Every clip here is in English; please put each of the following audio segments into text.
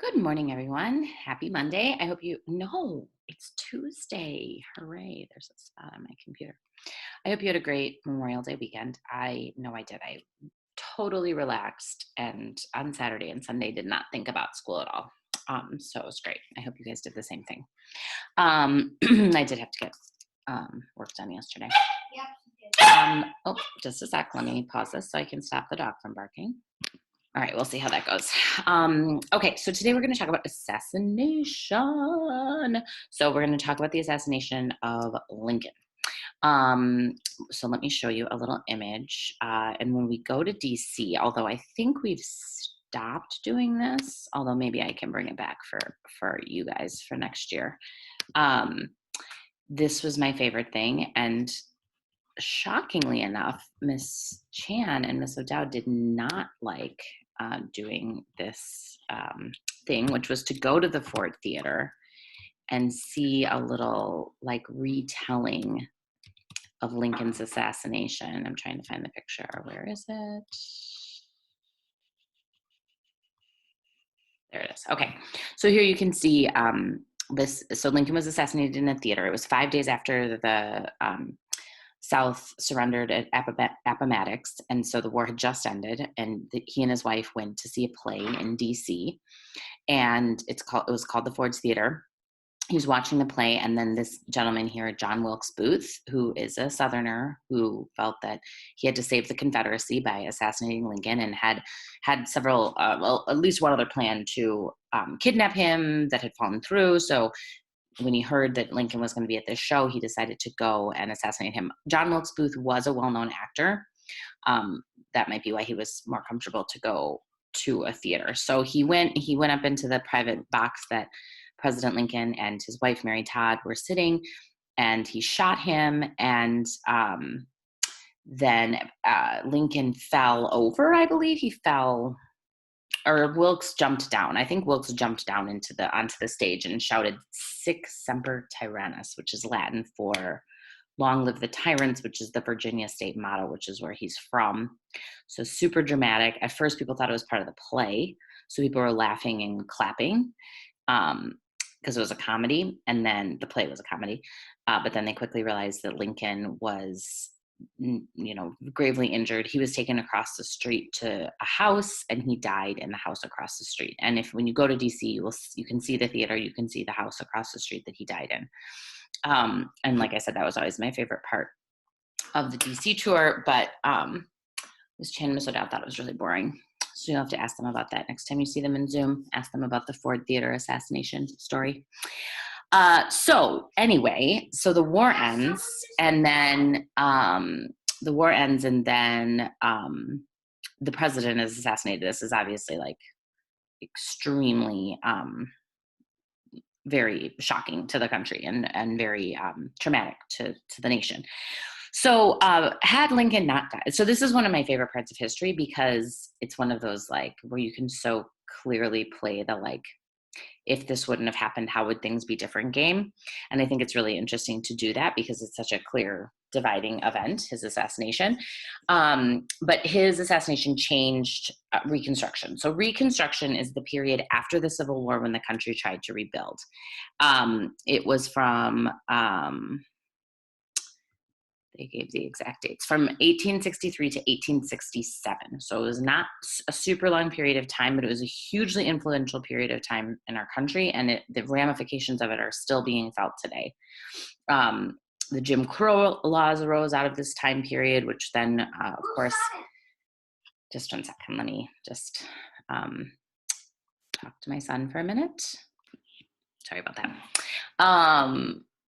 Good morning, everyone. Happy Monday. I hope no, it's Tuesday. Hooray. There's a spot on my computer. I hope you had a great Memorial Day weekend. I know I did. I totally relaxed and on Saturday and Sunday did not think about school at all. So it was great. I hope you guys did the same thing. I did have to get work done yesterday. Oh, just a sec. Let me pause this so I can stop the dog from barking. All right, we'll see how that goes. Okay, so today we're going to talk about assassination. So we're going to talk about the assassination of Lincoln. Um, so let me show you a little image. And when we go to DC, although I think we've stopped doing this, although maybe I can bring it back for you guys for next year. This was my favorite thing, and shockingly enough, Miss Chan and Miss O'Dowd did not like doing this thing, which was to go to the Ford Theater and see a little like retelling of Lincoln's assassination. I'm trying to find the picture. Where is it? There it is. Okay. So here you can see this. So Lincoln was assassinated in a theater. It was 5 days after the South surrendered at Appomattox, and so the war had just ended, and he and his wife went to see a play in D.C., and it was called the Ford's Theater. He was watching the play, and then this gentleman here, John Wilkes Booth, who is a Southerner who felt that he had to save the Confederacy by assassinating Lincoln, and had several, well, at least one other plan to kidnap him that had fallen through. So when he heard that Lincoln was going to be at this show, he decided to go and assassinate him. John Wilkes Booth was a well-known actor. That might be why he was more comfortable to go to a theater. So he went up into the private box that President Lincoln and his wife, Mary Todd, were sitting, and he shot him. And then Lincoln fell over, I believe. He fell, or Wilkes jumped down. I think Wilkes jumped down onto the stage and shouted "Sic semper tyrannis," which is Latin for "Long live the tyrants," which is the Virginia state motto, which is where he's from. So super dramatic. At first, people thought it was part of the play, so people were laughing and clapping because it was a comedy, and then the play was a comedy. But then they quickly realized that Lincoln was gravely injured. He was taken across the street to a house, and he died in the house across the street. And when you go to DC, you can see the theater, you can see the house across the street that he died in. And like I said, that was always my favorite part of the DC tour. But Ms. Chan and Ms. O'Dowd thought it was really boring. So you'll have to ask them about that next time you see them in Zoom. Ask them about the Ford Theater assassination story. So anyway, so the war ends, and then the president is assassinated. This is obviously like extremely very shocking to the country, and very traumatic to the nation. So had Lincoln not died, so this is one of my favorite parts of history, because it's one of those like where you can so clearly play the like, if this wouldn't have happened, how would things be different game? And I think it's really interesting to do that because it's such a clear dividing event, his assassination. But his assassination changed Reconstruction. So Reconstruction is the period after the Civil War when the country tried to rebuild. It was from, they gave the exact dates, from 1863 to 1867. So it was not a super long period of time, but it was a hugely influential period of time in our country, and the ramifications of it are still being felt today. The Jim Crow laws arose out of this time period, which then, of course, just 1 second, let me just talk to my son for a minute. Sorry about that.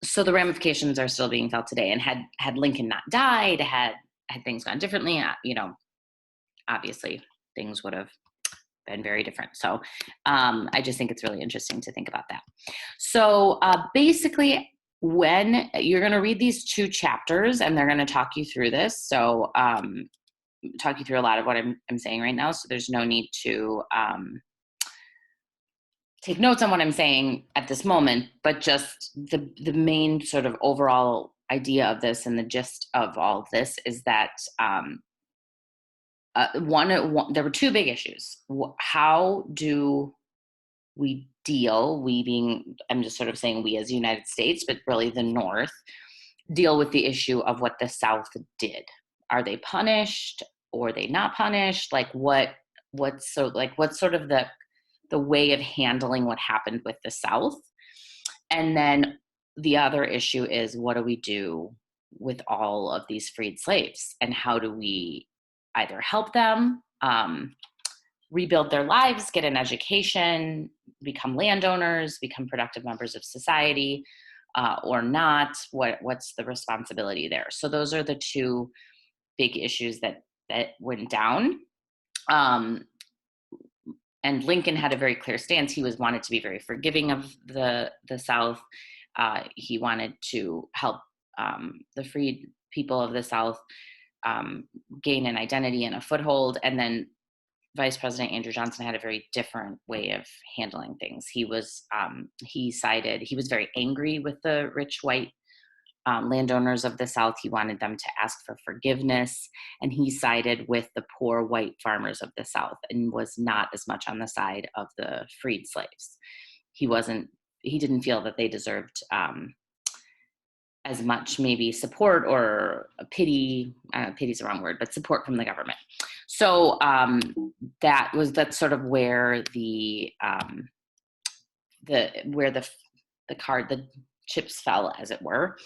So the ramifications are still being felt today. And had Lincoln not died, had things gone differently, obviously things would have been very different. So I just think it's really interesting to think about that. So basically, when you're going to read these 2 chapters, and they're going to talk you through this. So talk you through a lot of what I'm saying right now. So there's no need to take notes on what I'm saying at this moment, but just the main sort of overall idea of this, and the gist of all of this, is that there were 2 big issues. How do we being, I'm just sort of saying we as the United States, but really the North, deal with the issue of what the South did. Are they punished or are they not punished? Like what's sort of the way of handling what happened with the South? And then the other issue is, what do we do with all of these freed slaves? And how do we either help them rebuild their lives, get an education, become landowners, become productive members of society, or not? What's the responsibility there? So those are the two big issues that went down. And Lincoln had a very clear stance. He wanted to be very forgiving of the South. He wanted to help the freed people of the South gain an identity and a foothold. And then Vice President Andrew Johnson had a very different way of handling things. He was very angry with the rich white landowners of the South. He wanted them to ask for forgiveness, and he sided with the poor white farmers of the South and was not as much on the side of the freed slaves. He didn't feel that they deserved as much maybe support or pity. Pity's the wrong word, but support from the government. So that's sort of where the chips fell, as it were.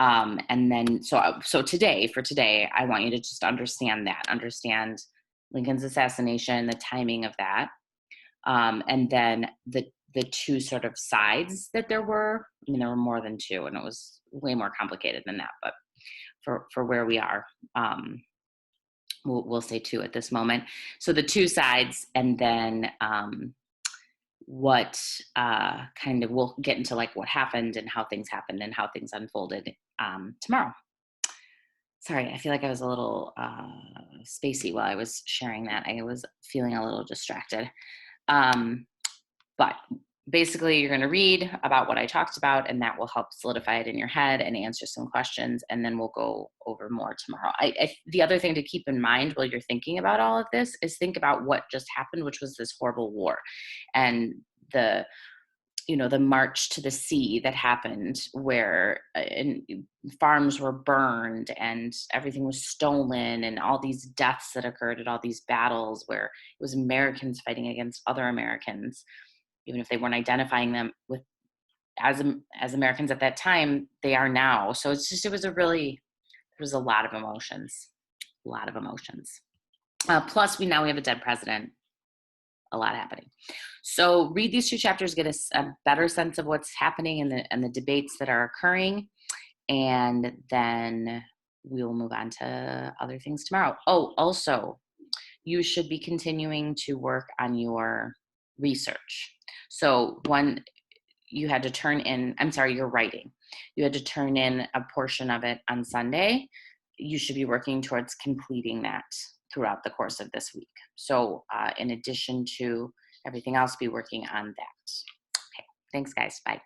And then, so today, I want you to just understand Lincoln's assassination, the timing of that, and then the two sort of sides that there were. I mean, there were more than two, and it was way more complicated than that. But for where we are, we'll say two at this moment. So the two sides, and then what kind of, we'll get into like what happened and how things happened and how things unfolded tomorrow. Sorry, I feel like I was a little spacey while I was sharing that. I was feeling a little distracted. But basically, you're going to read about what I talked about, and that will help solidify it in your head and answer some questions, and then we'll go over more tomorrow. The other thing to keep in mind while you're thinking about all of this is think about what just happened, which was this horrible war, and the march to the sea that happened, where farms were burned and everything was stolen, and all these deaths that occurred at all these battles where it was Americans fighting against other Americans, even if they weren't identifying them with as Americans at that time, they are now. So there was a lot of emotions. Plus, we have a dead president. A lot happening. So read these two chapters, get a better sense of what's happening and the debates that are occurring, and then we will move on to other things tomorrow. Oh, also, you should be continuing to work on your research. So you had to turn in, you're writing. You had to turn in a portion of it on Sunday. You should be working towards completing that throughout the course of this week. So in addition to everything else, be working on that. Okay, thanks guys, bye.